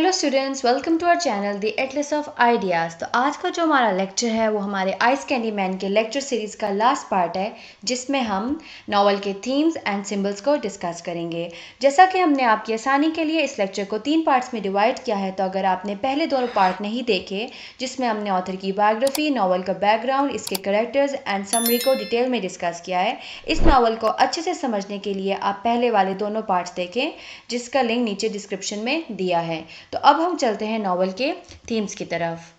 Hello students, welcome to our channel the Atlas of Ideas. तो आज का जो हमारा लेक्चर है वो हमारे आइस कैंडी मैन के लेक्चर सीरीज़ का लास्ट पार्ट है, जिसमें हम नावल के थीम्स एंड सिंबल्स को डिस्कस करेंगे। जैसा कि हमने आपकी आसानी के लिए इस लेक्चर को 3 पार्ट्स में डिवाइड किया है, तो अगर आपने पहले दोनों पार्ट नहीं देखे, जिसमें हमने ऑथर की बायोग्राफी, नावल का बैकग्राउंड, इसके कैरेक्टर्स एंड समरी को डिटेल में डिस्कस किया है, इस नावल को अच्छे से समझने के लिए आप पहले वाले दोनों पार्ट्स देखें, जिसका लिंक नीचे डिस्क्रिप्शन में दिया है। तो अब हम चलते हैं नॉवल के थीम्स की तरफ।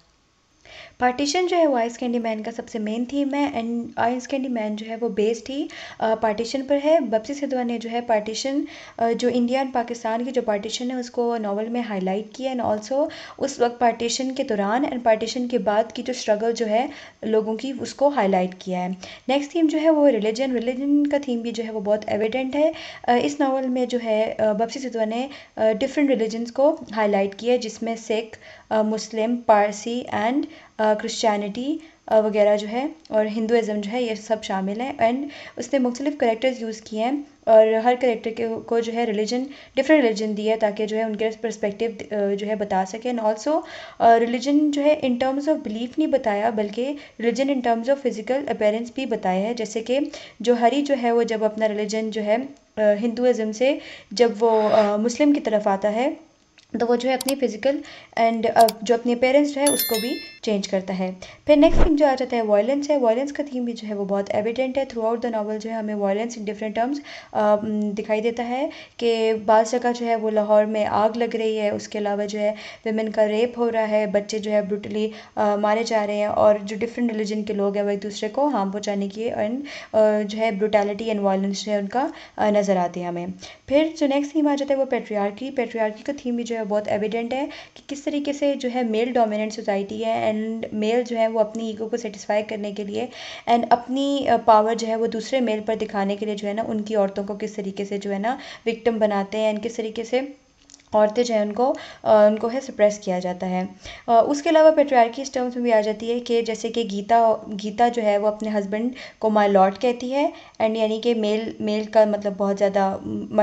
पार्टीशन जो है वो आइस कैंडी मैन का सबसे मेन थीम है एंड आइस कैंडी मैन जो है वो बेस्ड ही पार्टीशन पर है। बपसी सिद्धवा ने जो है पार्टीशन जो इंडिया एंड पाकिस्तान की जो पार्टीशन है उसको नावल में हाईलाइट किया एंड ऑल्सो उस वक्त पार्टीशन के दौरान एंड पार्टीशन के बाद की जो स्ट्रगल जो है लोगों की उसको हाईलाइट किया है। नेक्स्ट थीम जो है वो रिलीजन का थीम भी जो है वो बहुत एविडेंट है। इस नावल में जो है बपसी सिद्धवा ने डिफरेंट रिलीजन्स को हाईलाइट किया है, जिसमें सिख, मुस्लिम, पारसी एंड क्रिश्चियनिटी वगैरह जो है और हिंदुज़म जो है ये सब शामिल हैं। एंड उसने मुख्तलिफ करेक्टर्स यूज़ किए हैं और हर करेक्टर को जो है डिफरेंट रिलीजन दिया है, ताकि जो है उनके पर्सपेक्टिव जो है बता सकें। एंड ऑल्सो रिलीजन जो है इन टर्म्स ऑफ बिलीफ नहीं बताया, बल्कि religion in terms of physical appearance भी बताया है। जैसे कि जो हरी जो है वो जब अपना रिलीजन जो है हिंदुज़म से जब वो मुस्लिम की तरफ आता है, तो वो जो है अपनी फिजिकल एंड जो अपने पेरेंट्स जो है उसको भी चेंज करता है। फिर नेक्स्ट थीम जो आ जाता है वायलेंस है। वायलेंस का थीम भी जो है वो बहुत एविडेंट है। थ्रू आउट द नावल जो है हमें वायलेंस इन डिफरेंट टर्म्स दिखाई देता है कि बाज़ जगह जो है वो लाहौर में आग लग रही है, उसके अलावा जो है वेमेन का रेप हो रहा है, बच्चे जो है ब्रूटली मारे जा रहे हैं और जो डिफरेंट रिलीजन के लोग हैं वो एक दूसरे को हार्म पहुँचाने की एंड जो है ब्रूटैलिटी एंड वायलेंस जो है उनका नज़र आते हैं हमें। फिर जो नेक्स्ट थीम आ जाता है वो पेट्रियार्की का थीम भी जो है बहुत एविडेंट है कि किस तरीके से जो है मेल डोमिनेंट सोसाइटी है एंड मेल जो है वो अपनी ईगो को सेटिस्फाई करने के लिए एंड अपनी पावर जो है वो दूसरे मेल पर दिखाने के लिए जो है ना उनकी औरतों को किस तरीके से जो है ना विक्टिम बनाते हैं एंड किस तरीके से औरतें जो है उनको है सप्रेस किया जाता है। उसके अलावा पेट्रियार्की इस टर्म्स में भी आ जाती है कि जैसे कि गीता जो है वो अपने हस्बैंड को माय लॉर्ड कहती है एंड यानी कि मेल का मतलब बहुत ज़्यादा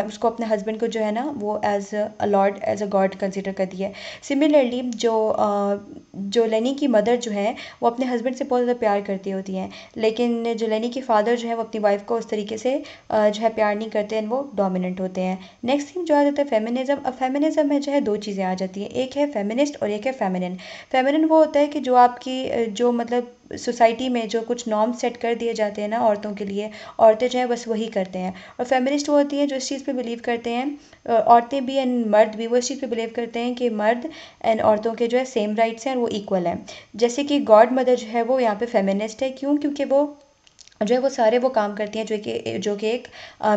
उसको अपने हस्बैंड को जो है ना वो as a lord as a god consider करती है। सिमिलरली जो लेनी की मदर जो है वो अपने हस्बैंड से बहुत ज़्यादा प्यार करती होती हैं, लेकिन जो लेनी की फादर जो है वो अपनी वाइफ को उस तरीके से जो है प्यार नहीं करते हैं, वो डोमिनेंट होते हैं। नेक्स्ट थिंग जो आ जाता है फेमिनिज्म। अब फेमिनिज्म में जो है दो चीज़ें आ जाती हैं, एक है फेमिनिस्ट और एक है फेमिनिन। फेमिनिन वो होता है कि जो आपकी जो मतलब सोसाइटी में जो कुछ नॉर्म सेट कर दिए जाते हैं ना औरतों के लिए, औरतें जो है बस वही करते हैं। और फेमिनिस्ट वो होती हैं जो इस चीज़ पे बिलीव करते हैं, औरतें भी एंड मर्द भी वो इस चीज़ पे बिलीव करते हैं कि मर्द एंड औरतों के जो है सेम राइट्स हैं और वो इक्वल हैं। जैसे कि गॉड मदर जो है वो यहाँ पे फेमिनिस्ट है, क्यों? क्योंकि वो जो है वो सारे वो काम करती हैं जो कि एक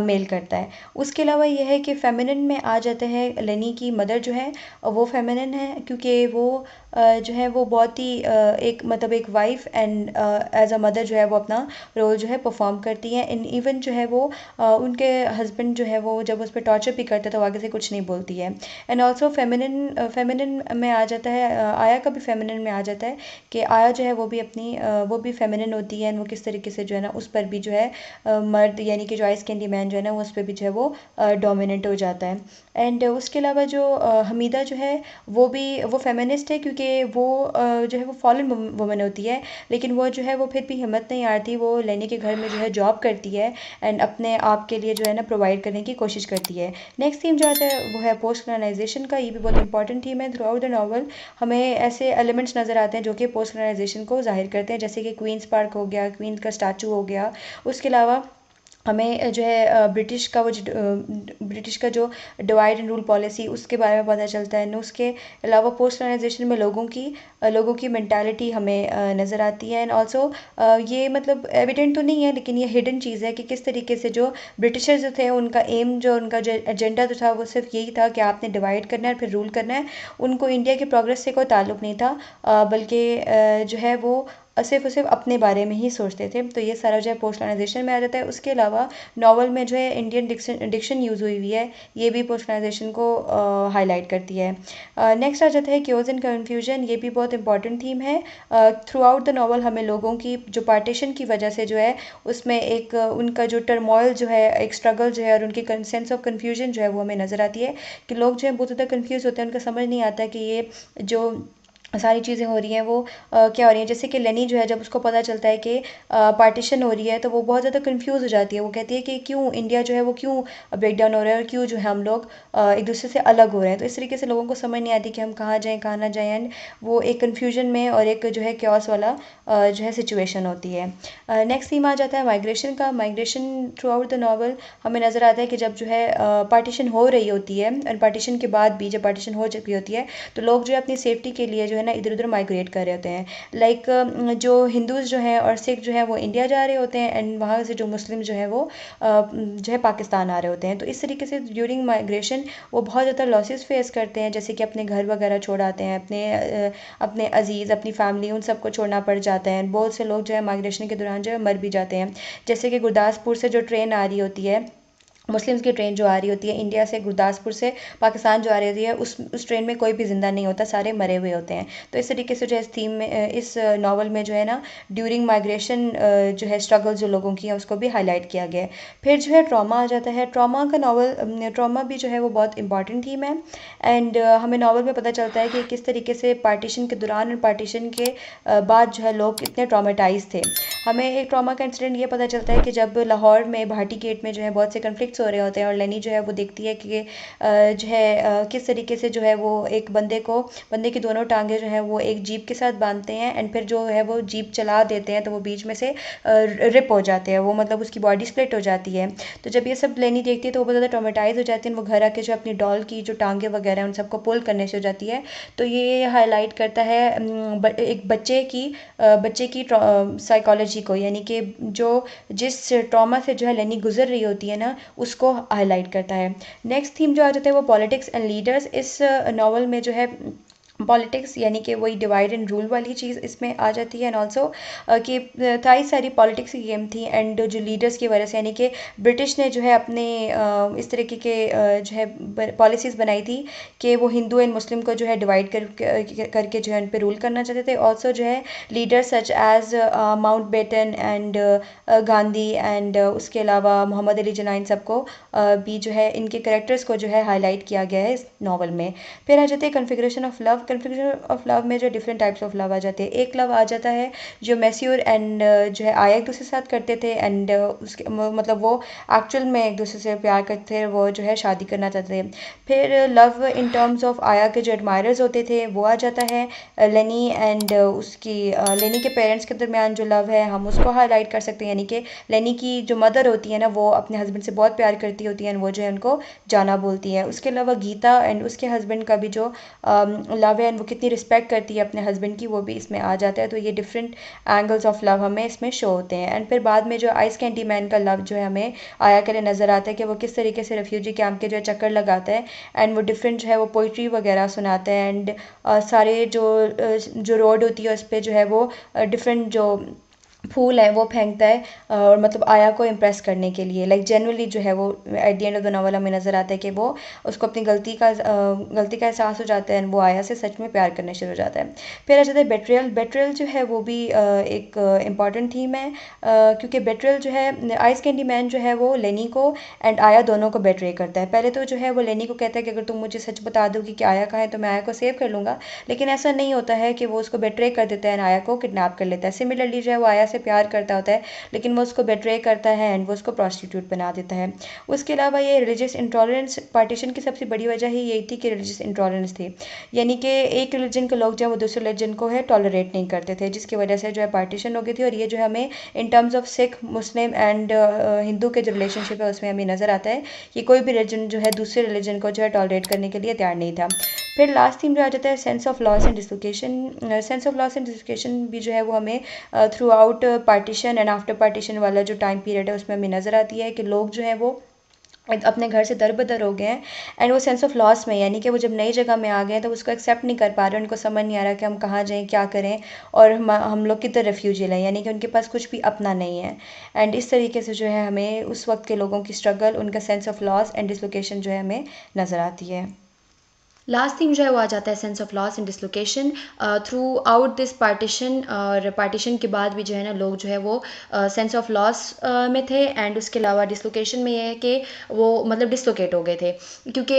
मेल करता है। उसके अलावा ये है कि फेमिनिन में आ जाते हैं लेनी की मदर जो है वो फेमिनिन है, क्योंकि वो जो है वो बहुत ही एक मतलब एक wife and as a mother जो है वो अपना रोल जो है परफॉर्म करती हैं। एंड इवन जो है वो उनके हस्बैंड जो है वो जब उस पर टॉर्चर भी करते हैं तो आगे से कुछ नहीं बोलती है। एंड ऑल्सो फेमिनिन में आ जाता है, आया का भी फेमिनिन में आ जाता है कि आया जो है वो भी अपनी वो भी फेमिनिन होती है। वो किस तरीके से जो है ना उस पर भी जो है मर्द यानी कि जो आइस कैंडी मैन जो है ना उस पर भी जो है वो डोमिनेंट हो जाता है। एंड उसके अलावा जो हमीदा जो है वो फेमिनिस्ट है, क्योंकि वो जो है वो फॉलन वुमन होती है, लेकिन वो जो है वो फिर भी हिम्मत नहीं हारती, वो लेनी के घर में जो है जॉब करती है एंड अपने आप के लिए जो है ना प्रोवाइड करने की कोशिश करती है। नेक्स्ट थीम जो आता है वो है पोस्ट कॉलोनाइजेशन का। ये भी बहुत इंपॉर्टेंट थीम है। थ्रू आउट द नावल हमें ऐसे एलिमेंट्स नज़र आते हैं जो कि पोस्ट कॉलोनाइजेशन को जाहिर करते हैं, जैसे कि क्वींस पार्क हो गया, क्वीन का स्टैचू हो गया। उसके अलावा हमें जो है ब्रिटिश का जो डिवाइड एंड रूल पॉलिसी उसके बारे में पता चलता है। उसके अलावा पोस्ट कॉलोनाइजेशन में लोगों की मेंटालिटी हमें नज़र आती है। एंड ऑल्सो ये मतलब एविडेंट तो नहीं है, लेकिन ये हिडन चीज़ है कि किस तरीके से जो ब्रिटिशर्स जो थे उनका जो एजेंडा जो था वो सिर्फ यही था कि आपने डिवाइड करना है फिर रूल करना है। उनको इंडिया के प्रोग्रेस से कोई ताल्लुक़ नहीं था, बल्कि जो है वो सिर्फ और सिर्फ अपने बारे में ही सोचते थे। तो ये सारा जो है पोस्ट कॉलोनाइजेशन में आ जाता है। उसके अलावा नॉवल में जो है इंडियन डिक्शन यूज़ हुई हुई है, ये भी पोस्ट कॉलोनाइजेशन को हाईलाइट करती है। नेक्स्ट आ जाता है क्योज एंड कन्फ्यूजन। ये भी बहुत इंपॉर्टेंट थीम है। थ्रू आउट द नॉवल हमें लोगों की जो पार्टीशन की वजह से जो है उसमें एक उनका जो टर्मोइल जो है, एक स्ट्रगल जो है और उनकी सेंस ऑफ कन्फ्यूजन जो है वो हमें नज़र आती है कि लोग जो है बहुत ज़्यादा कन्फ्यूज़ होते हैं। उनका समझ नहीं आता कि ये जो सारी चीज़ें हो रही हैं वो क्या हो रही हैं। जैसे कि लेनी जो है जब उसको पता चलता है कि पार्टीशन हो रही है तो वो बहुत ज़्यादा कंफ्यूज हो जाती है। वो कहती है कि क्यों इंडिया जो है वो क्यों ब्रेक डाउन हो रहा है और क्यों जो है हम लोग एक दूसरे से अलग हो रहे हैं। तो इस तरीके से लोगों को समझ नहीं आती कि हम कहाँ जाएँ कहाँ ना जाएँ, एंड वो एक कन्फ्यूजन में और एक जो है क्योस वाला जो है सिचुएशन होती है। नेक्स्ट थीम आ जाता है माइग्रेशन का। Migration through out the novel हमें नज़र आता है कि जब जो है पार्टीशन हो रही होती है और पार्टीशन के बाद भी जब पार्टीशन हो चुकी होती है तो लोग जो है अपनी सेफ्टी के लिए जो है ना इधर उधर माइग्रेट कर रहे होते हैं। लाइक जो हिंदूज़ जो हैं और सिख जो है वो इंडिया जा रहे होते हैं, एंड वहाँ से जो मुस्लिम जो है वो जो है पाकिस्तान आ रहे होते हैं। तो इस तरीके से ड्यूरिंग माइग्रेशन वो बहुत ज़्यादा लॉसेस फेस करते हैं, जैसे कि अपने घर वगैरह छोड़ आते हैं, अपने अजीज़, अपनी फैमिली, उन सबको छोड़ना पड़ जाता है। बहुत से लोग जो है माइग्रेशन के दौरान जो है मर भी जाते हैं। जैसे कि गुरदासपुर से जो ट्रेन आ रही होती है, मुस्लिम्स की ट्रेन जो आ रही होती है इंडिया से, गुरदासपुर से पाकिस्तान जो आ रही होती है, उस ट्रेन में कोई भी ज़िंदा नहीं होता, सारे मरे हुए होते हैं। तो इस तरीके से जो है इस थीम में, इस नावल में जो है ना ड्यूरिंग माइग्रेशन जो है स्ट्रगल जो लोगों की है उसको भी हाईलाइट किया गया है। फिर जो है ट्रॉमा आ जाता है। ट्रॉमा का नावल, ट्रॉमा भी जो है वो बहुत इंपॉर्टेंट थीम है। एंड हमें नावल में पता चलता है कि किस तरीके से पार्टीशन के दौरान और पार्टीशन के बाद जो है लोग कितने ट्रॉमेटाइज थे। हमें एक ट्रॉमा का इंसिडेंट ये पता चलता है कि जब लाहौर में भाटी गेट में जो है बहुत से कन्फ्लिक्ट्स हो रहे होते हैं और लेनी जो है वो देखती है कि जो है किस तरीके से जो है वो एक बंदे की दोनों टांगे जो है वो एक जीप के साथ बांधते हैं, एंड फिर जो है वो जीप चला देते हैं तो वो बीच में से रिप हो जाते हैं, वो मतलब उसकी बॉडी स्प्लिट हो जाती है। तो जब ये सब लेनी देखती है तो वो बहुत ज़्यादा ट्रॉमेटाइज हो जाती है। वो घर आके जो अपनी डॉल की जो टांगे वगैरह हैं उन सबको पुल करने से हो जाती है। तो ये हाईलाइट करता है एक बच्चे की साइकोलॉजी को, यानी कि जो जिस ट्रॉमा से जो है लेनी गुजर रही होती है ना उसको हाईलाइट करता है। नेक्स्ट थीम जो आ जाता है वो पॉलिटिक्स एंड लीडर्स। इस नावल में जो है पॉलिटिक्स यानी कि वही डिवाइड एंड रूल वाली चीज़ इसमें आ जाती है, एंड ऑल्सो कि कई सारी पॉलिटिक्स की गेम थी, एंड जो लीडर्स की वजह से, यानी कि ब्रिटिश ने जो है अपने इस तरीके के जो है पॉलिसीज़ बनाई थी कि वो हिंदू एंड मुस्लिम को जो है डिवाइड करके जो है उन पर रूल करना चाहते थे। ऑल्सो जो है leaders such as Mountbatten and Gandhi and उसके अलावा मोहम्मद अली जिन्ना, इन सबको भी जो है इनके करेक्टर्स को जो है हाईलाइट किया गया है इस नावल में। फिर आ जाते हैं configuration of love. Configuration of love में जो डिफरेंट टाइप्स ऑफ लव आ जाते हैं। एक लव आ जाता है जो मैस्योर एंड जो है आया एक दूसरे के साथ करते थे, एंड उसके मतलब वो एक्चुअल में एक दूसरे से प्यार करते थे, वो जो है शादी करना चाहते थे। फिर लव इन टर्म्स ऑफ आया के जो एडमायरर्स होते थे वो आ जाता है। लेनी एंड उसकी लेनी के पेरेंट्स के दरमियान जो लव है हम उसको हाईलाइट कर सकते हैं, यानी कि लेनी की जो मदर होती है ना वो अपने हस्बैंड से बहुत प्यार करती होती है, वो जो है उनको जाना बोलती है। उसके अलावा गीता एंड उसके हस्बैंड का भी जो लव है एंड वो कितनी रिस्पेक्ट करती है अपने हस्बैंड की, वो भी इसमें आ जाता है। तो ये डिफरेंट एंगल्स ऑफ लव हमें इसमें शो होते हैं। एंड फिर बाद में जो आइस कैंडी मैन का लव जो है हमें आया के लिए नज़र आता है कि वो किस तरीके से रेफ्यूजी कैंप के जो है चक्कर लगाता है, एंड वो डिफरेंट जो है वो पोइट्री वगैरह सुनाता है, एंड सारे जो रोड होती है उस पर जो है वो डिफरेंट जो फूल है वो फेंकता है, और मतलब आया को इम्प्रेस करने के लिए। लाइक जनरली जो है वो at the end of the novel हमें नज़र आता है कि वो उसको अपनी गलती का एहसास हो जाता है, और वो आया से सच में प्यार करना शुरू हो जाता है। फिर आ जाता है बेट्रियल। बेट्रियल जो है वो भी एक इम्पॉर्टेंट थीम है, क्योंकि बेट्रियल जो है आइस कैंडी मैन जो है वो लेनी को एंड आया दोनों को बेट्रे करता है। पहले तो जो है वो लेनी को कहता है कि अगर तुम मुझे सच बता दोगी कि आया कहाँ है तो मैं आया को सेव कर लूँगा, लेकिन ऐसा नहीं होता है कि वो उसको बेट्रे कर देता है एंड आया को किडनैप कर लेता है। सिमिलरली जो है वो आया से प्यार करता होता है, लेकिन वो उसको बेट्रे करता है एंड वो उसको प्रोस्टिट्यूट बना देता है। उसके अलावा ये रिलीजियस इंटॉलरेंस, पार्टीशन की सबसे बड़ी वजह ही यही थी कि रिलीजियस इंटॉलरेंस थी, यानी कि एक रिलीजन के लोग जो है वो दूसरे रिलीजन को है टॉलरेट नहीं करते थे, जिसकी वजह से जो है पार्टीशन हो गई थी। और ये जो है हमें in terms of Sikh, Muslim and Hindu के जो रिलेशनशिप है उसमें हमें नज़र आता है कि कोई भी रिलीजन जो है दूसरे रिलीजन को जो है टॉलरेट करने के लिए तैयार नहीं था। फिर लास्ट थीम जो आ जाता है sense of loss and dislocation. Sense of loss and dislocation भी जो है वो हमें through out partition and after partition वाला जो टाइम पीरियड है उसमें हमें नज़र आती है कि लोग जो है वो अपने घर से दर-बदर हो गए हैं एंड वो सेंस ऑफ लॉस में, यानी कि वो जब नई जगह में आ गए हैं तो उसको एक्सेप्ट नहीं कर पा रहे, उनको समझ नहीं आ रहा कि हम कहाँ जाएँ, क्या करें और हम लोग किधर रेफ्यूजी लें, यानी कि उनके पास कुछ भी अपना नहीं है। एंड इस तरीके से जो है हमें उस वक़्त के लोगों की स्ट्रगल, उनका sense of loss and dislocation जो है हमें नज़र आती है। लास्ट थीम जो है वो आ जाता है sense of loss and dislocation. Through out this partition, और पार्टीशन के बाद भी जो है ना लोग जो है वो सेंस ऑफ लॉस में थे, एंड उसके अलावा डिसलोकेशन में ये है कि वो मतलब डिसलोकेट हो गए थे, क्योंकि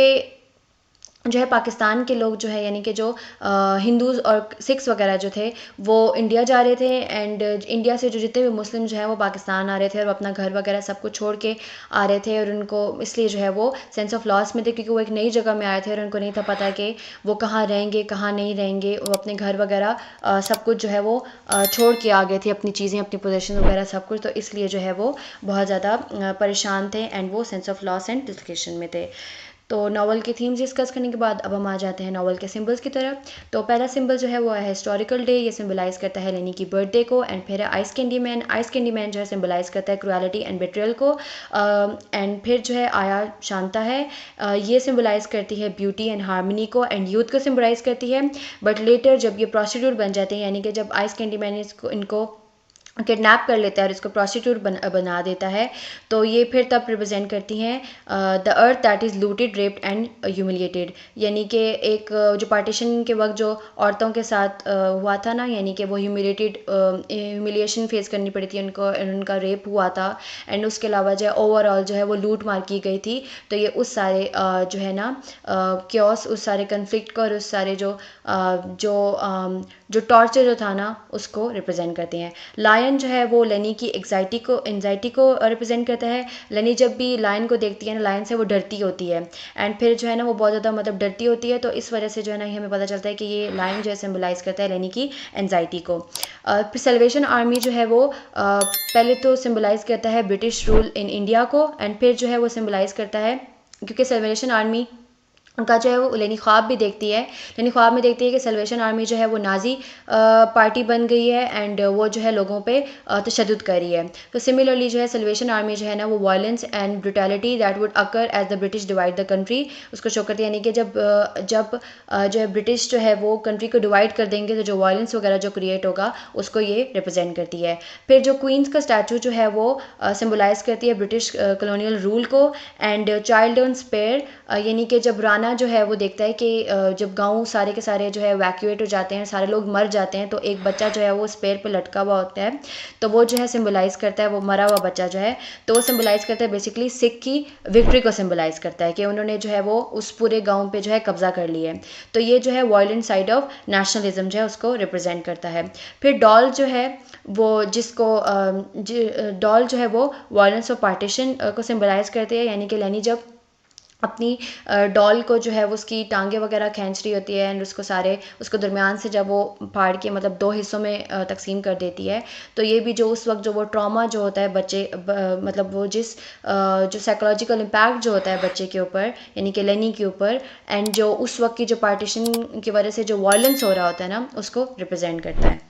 जो है पाकिस्तान के लोग जो है यानी कि जो हिंदूज़ और सिख्स वगैरह जो थे वो इंडिया जा रहे थे, एंड इंडिया से जो जितने भी मुस्लिम जो है वो पाकिस्तान आ रहे थे और वो अपना घर वगैरह सब कुछ छोड़ के आ रहे थे, और उनको इसलिए जो है वो सेंस ऑफ लॉस में थे, क्योंकि वो एक नई जगह में आए थे और उनको नहीं था पता कि वो कहाँ रहेंगे कहाँ नहीं रहेंगे। वो अपने घर वगैरह सब कुछ जो है वो छोड़ के आ गए थे, अपनी चीज़ें अपनी पोजेशन वगैरह सब कुछ, तो इसलिए जो है वो बहुत ज़्यादा परेशान थे एंड वो sense of loss and dislocation में थे। तो नावल की थीम्स डिस्कस करने के बाद अब हम आ जाते हैं नावल के सिंबल्स की तरफ। तो पहला सिंबल जो है वो है हिस्टोरिकल डे, ये सिंबलाइज करता है लेनी की बर्थडे को। एंड फिर है ice Candy man, ice Candy man जो है सिंबलाइज करता है क्रुएलिटी एंड बेट्रियल को। एंड फिर जो है आया शांता है, ये सिंबलाइज करती है ब्यूटी एंड हार्मनी को एंड यूथ को सिंबलाइज करती है। बट लेटर जब ये प्रोस्टिट्यूट बन जाते हैं, यानी कि जब आइस कैंडी मैन इनको किडनैप कर लेता है और इसको प्रॉस्टिट्यूट बना देता है, तो ये फिर तब रिप्रेजेंट करती हैं the earth that is looted raped and humiliated. यानी कि एक जो पार्टीशन के वक्त जो औरतों के साथ हुआ था ना, यानी कि वो ह्यूमिलिएशन फेस करनी पड़ी थी उनको, उनका रेप हुआ था, एंड उसके अलावा जो है ओवरऑल जो है वो लूट मार की गई थी। तो ये उस सारे जो है ना क्योस, उस सारे कन्फ्लिक्ट को और उस सारे जो टॉर्चर जो था ना उसको रिप्रेजेंट करते हैं। लायन जो है वो लेनी की एंजाइटी को रिप्रेजेंट करता है। लेनी जब भी लायन को देखती है ना, लायन से वो डरती होती है, एंड फिर जो है ना वो बहुत ज़्यादा मतलब डरती होती है, तो इस वजह से जो है ना हमें पता चलता है कि ये लायन जो है सिम्बलाइज करता है लेनी की एंजाइटी को। फिर सल्वेशन आर्मी जो है वो पहले तो सिम्बलाइज करता है ब्रिटिश रूल इन इंडिया को, एंड फिर जो है वो सिम्बलाइज करता है, क्योंकि सल्वेशन आर्मी उनका जो है वो लेनी ख्वाब भी देखती है, लेनी ख्वाब में देखती है कि सल्वेशन आर्मी जो है वो नाजी पार्टी बन गई है एंड वो जो है लोगों पे तशद्दुद कर रही है। तो सिमिलरली जो है सल्वेशन आर्मी जो है ना वो violence and brutality that would occur as the British divide the country उसको शो करती है, यानी कि जब जो है ब्रिटिश जो है वो कंट्री को डिवाइड कर देंगे तो जो वायलेंस वगैरह जो क्रिएट होगा उसको ये रिप्रेजेंट करती है। फिर जो क्वींस का स्टैचू जो है वो सिम्बलाइज करती है ब्रिटिश कॉलोनियल रूल को। एंड चाइल्ड ऑन स्पेयर, यानी कि जब राना जो है वो देखता है कि जब गांव सारे के सारे जो है वैक्यूएट हो जाते हैं, सारे लोग मर जाते हैं, तो एक बच्चा जो है वो स्पेयर पे लटका हुआ होता है, तो वो जो है सिंबलाइज करता है, वो मरा हुआ बच्चा जो है, तो वो सिंबलाइज करता है बेसिकली सिख की विक्ट्री को सिंबलाइज करता है कि उन्होंने जो है वो उस पूरे गाँव पे जो है कब्जा कर लिया है। तो ये जो है वायलेंट साइड ऑफ नेशनलिज्म जो है उसको रिप्रेजेंट करता है। फिर डॉल जो है वो डॉल जो है वो वायलेंस ऑफ पार्टीशन को सिंबलाइज करती है, यानी कि लेनी जब अपनी डॉल को जो है वो उसकी टांगे वगैरह खींच रही होती है एंड उसको दरमियान से जब वो फाड़ के मतलब दो हिस्सों में तकसीम कर देती है, तो ये भी जो उस वक्त जो वो ट्रॉमा जो होता है मतलब वो जो साइकोलॉजिकल इम्पैक्ट जो होता है बच्चे के ऊपर यानी कि लेनी के ऊपर, एंड जो उस वक्त की जो पार्टीशन की वजह से जो वायलेंस हो रहा होता है ना उसको रिप्रेजेंट करता है।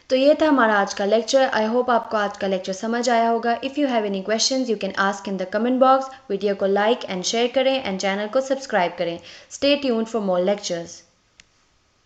तो ये था हमारा आज का लेक्चर। आई होप आपको आज का लेक्चर समझ आया होगा। If you have any questions you can ask in the comment box. Video को लाइक एंड शेयर करें एंड चैनल को सब्सक्राइब करें। Stay tuned for more lectures.